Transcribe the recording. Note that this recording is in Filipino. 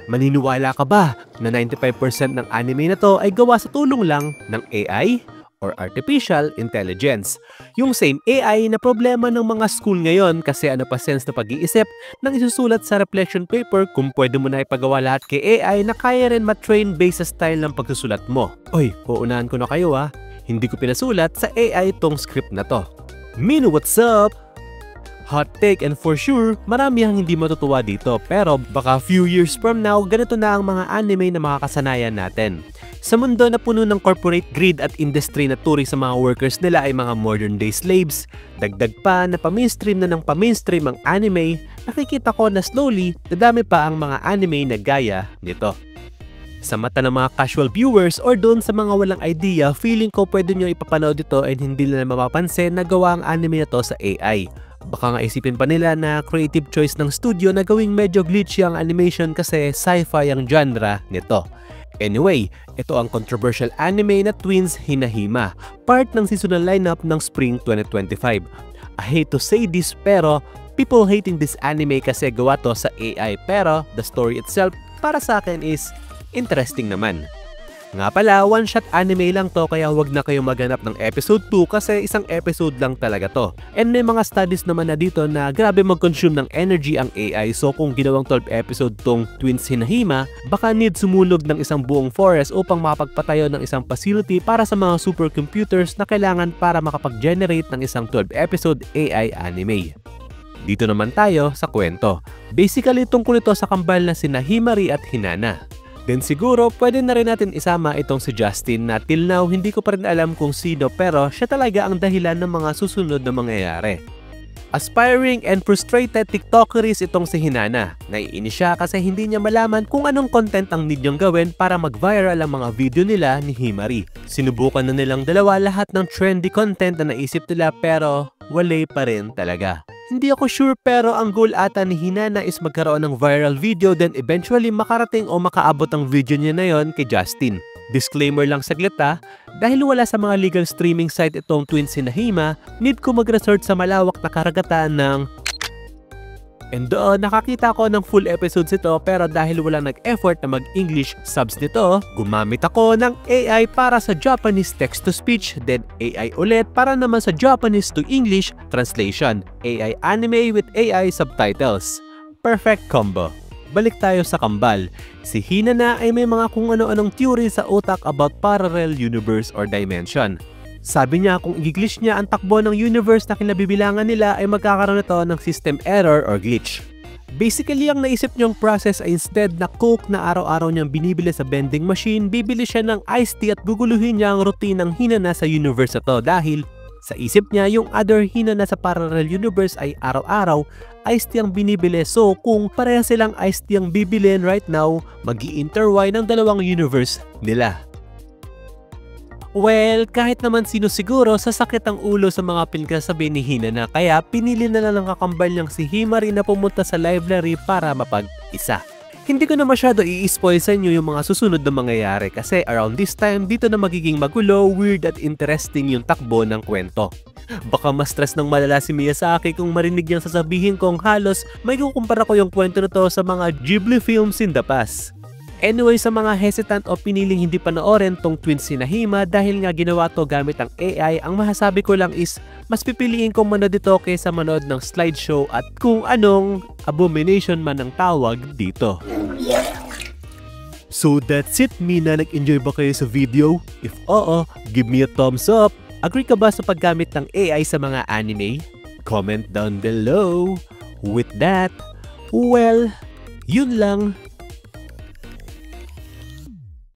Maniniwala ka ba na 95% ng anime na to ay gawa sa tulong lang ng AI or Artificial Intelligence? Yung same AI na problema ng mga school ngayon kasi ano pa sense na pag-iisip nang isusulat sa reflection paper kung pwede mo na ipagawa lahat kay AI na kaya rin matrain based sa style ng pagsusulat mo. Oy, uunahan ko na kayo ha. Hindi ko pinasulat sa AI tong script na to. Mino, what's up? Hot take, and for sure, marami ang hindi matutuwa dito pero baka few years from now, ganito na ang mga anime na makakasanayan natin. Sa mundo na puno ng corporate greed at industry na turing sa mga workers nila ay mga modern day slaves, dagdag pa na pa-mainstream na ng pa-mainstream ang anime, nakikita ko na slowly, dadami pa ang mga anime na gaya nito. Sa mata ng mga casual viewers or doon sa mga walang idea, feeling ko pwede nyo ipapanood ito and hindi nila mapapansin na gawa ang anime na to sa AI. Baka nga isipin pa nila na creative choice ng studio na gawing medyo glitchy ang animation kasi sci-fi ang genre nito. Anyway, ito ang controversial anime na Twins Hinahima, part ng seasonal lineup ng Spring 2025. I hate to say this pero people hating this anime kasi gawa to sa AI pero the story itself para sa akin is interesting naman. Nga pala, one-shot anime lang to kaya wag na kayo maghanap ng episode 2 kasi isang episode lang talaga to. And may mga studies naman na dito na grabe mag-consume ng energy ang AI, so kung ginawang 12 episode tong Twins Hinahima, baka need sumulog ng isang buong forest upang makapagpatayo ng isang facility para sa mga supercomputers na kailangan para makapag-generate ng isang 12 episode AI anime. Dito naman tayo sa kwento. Basically tungkol ito sa kambal na sina Himari at Hinana. Then siguro pwede na rin natin isama itong si Justin na till now hindi ko pa rin alam kung sino pero siya talaga ang dahilan ng mga susunod na mangyayari. Aspiring and frustrated TikTokeries itong si Hinana. Naiinis siya kasi hindi niya malaman kung anong content ang need niyang gawin para mag-viral ang mga video nila ni Himari. Sinubukan na nilang dalawa lahat ng trendy content na naisip nila pero wala pa rin talaga. Hindi ako sure pero ang goal ata ni Hinana is magkaroon ng viral video then eventually makarating o makaabot ang video niya na yon kay Justin. Disclaimer lang saglit ha, dahil wala sa mga legal streaming site itong Twins Hinahima, need ko mag-research sa malawak na karagatan ng and doon nakakita ko ng full episodes ito pero dahil wala nag-effort na mag-English subs nito, gumamit ako ng AI para sa Japanese text-to-speech, then AI ulit para naman sa Japanese to English translation, AI anime with AI subtitles. Perfect combo. Balik tayo sa kambal. Si Hinana ay may mga kung ano-anong theory sa utak about parallel universe or dimension. Sabi niya kung i-glitch niya ang takbo ng universe na kinabibilangan nila ay magkakaroon ito ng system error or glitch. Basically, ang naisip niyong process ay instead na Coke na araw-araw niyang binibili sa vending machine, bibili siya ng iced tea at guguluhin niya ang routine ng Hinana sa universe na to dahil sa isip niya yung other Hinana sa parallel universe ay araw-araw iced tea ang binibili, so kung pareha silang iced tea ang bibilin right now, mag-i-intertwine ng dalawang universe nila. Well, kahit naman sino siguro sasakit ang ulo sa mga pinagsasabi ni Hinana kaya pinili na lang ng kakambal niyang si Himari na pumunta sa library para mapag-isa. Hindi ko na masyado i-spoil sa inyo yung mga susunod na mangyayari kasi around this time dito na magiging magulo, weird at interesting yung takbo ng kwento. Baka ma-stress ng malala si Miyazaki kung marinig niyang sasabihin kong halos may kukumpara ko yung kwento na to sa mga Ghibli films in the past. Anyway, sa mga hesitant o piniling hindi panoorin tong Twins Hinahima dahil nga ginawa to gamit ang AI, ang masasabi ko lang is mas pipiliin kong manood ito kaysa manood ng slideshow at kung anong abomination man ang tawag dito. So that's it, Mina. Nag-enjoy ba kayo sa video? If oo, give me a thumbs up. Agree ka ba sa paggamit ng AI sa mga anime? Comment down below. With that, well, yun lang.